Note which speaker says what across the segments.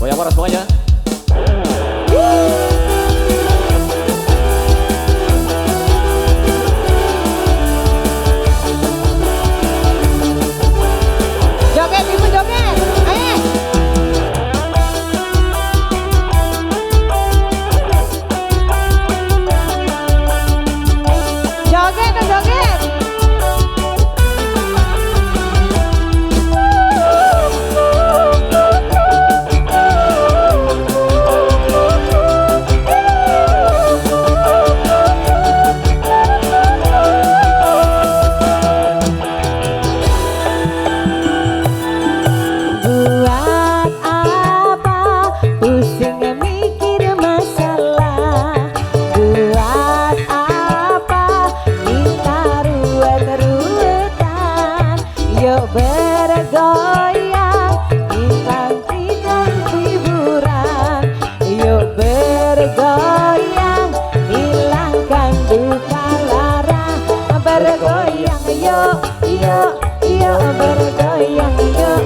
Speaker 1: Goyang waras semuanya.
Speaker 2: Joget ibu joget, ayo. Joget dong joget. Buat apa pusing mikir masalah? Buat apa kita ruwet-ruwetan? Yuk bergoyang, hilangkan hiburan. Yuk bergoyang, hilangkan duka lara. Bergoyang yuk, yuk, yuk bergoyang yuk.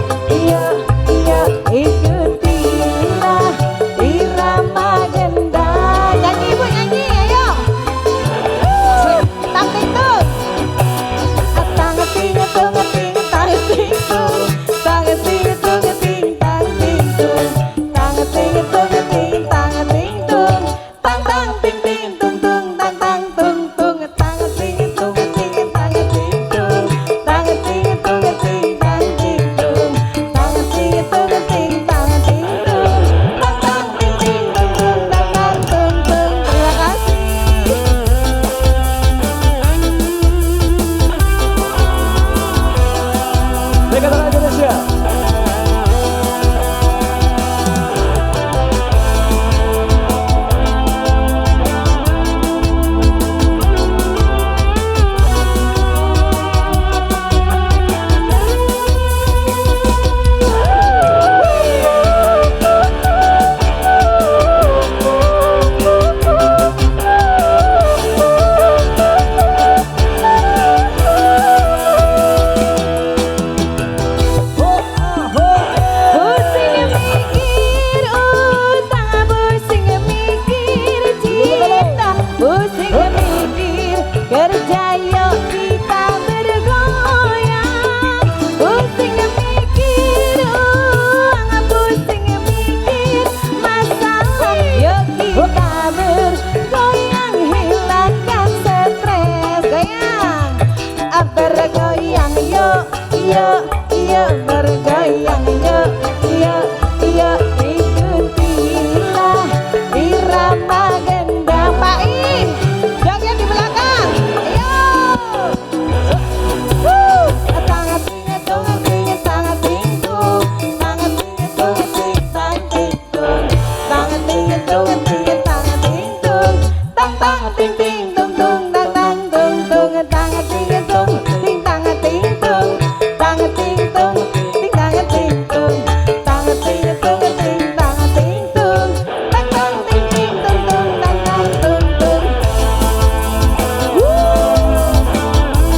Speaker 2: Ikutilah irama gendang. Nyanyi ibu nyanyi ayo. Tang ting tung. Tang ting tung ting tang ting tung. Tang ting tung ting tang ting tung. Tang ting tung ting tang ting tung. Tang tang ting ting tung tung tang tang tung tung. Tang ting tung ting tang ting tung. Tang ting tung ting tang ting tung. Tang ting tung ting tang ting tung. Tang tang ting ting tung tung tang tang tung tung. Terima kasih.
Speaker 1: Dekatan Indonesia.
Speaker 2: Pusing mikir utang, pusing mikir cinta, pusing mikir kerja yuk kita bergoyang. Pusing mikir uang, pusing mikir masalah, yuk kita bergoyang, hilangkan stres. Goyang, bergoyang yuk, yuk, yuk bergoyang yuk, yuk, yuk ikutilah irama gendang. Pak I, joget di belakang. Ayo. Tangan ting tung ting tangan ting tung. Tangan ting tung ting tangan ting tung. Tangan ting tung ting tangan ting tung. Tang tang ting ting tung tung tang tang tung tung. Tangan ting tung ting tangan ting tung. Tangan ting tung ting tangan ting tung. Tangan ting tung ting tangan ting tung. Tang tang ting ting tung tung tang tang tung tung.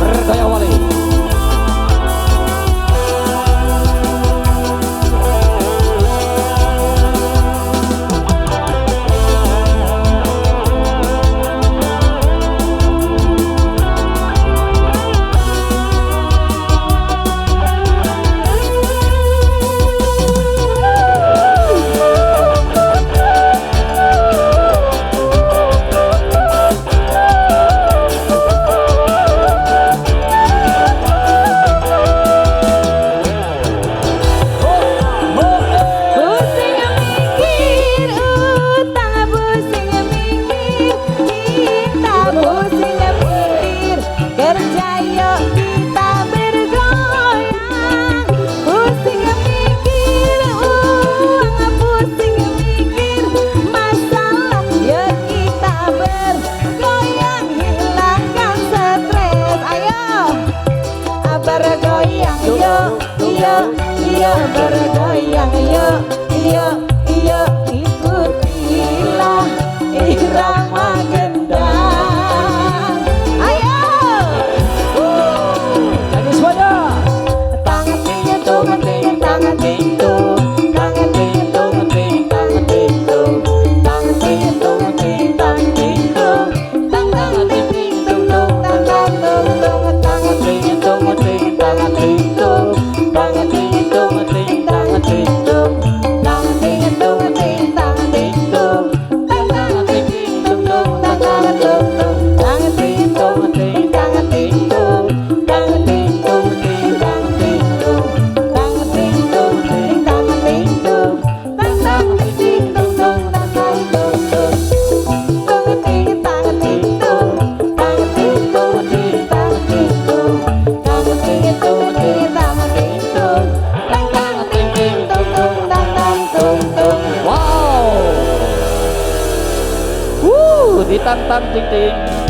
Speaker 1: Bergoyang Wali.
Speaker 2: Pusing mikir utang, pusing mikir cinta, pusing mikir kerja yuk kita bergoyang. Pusing mikir uang, pusing mikir masalah, yuk kita bergoyang, hilangkan stres. Ayo bergoyang yuk, yuk, yuk bergoyang yuk, yuk, yuk ikutilah irama gendang. Ayo.
Speaker 1: Nyanyi semuanya.
Speaker 2: Tangan ting tung ting tangan ting tung. Tangan ting tung ting
Speaker 1: tang ting ting.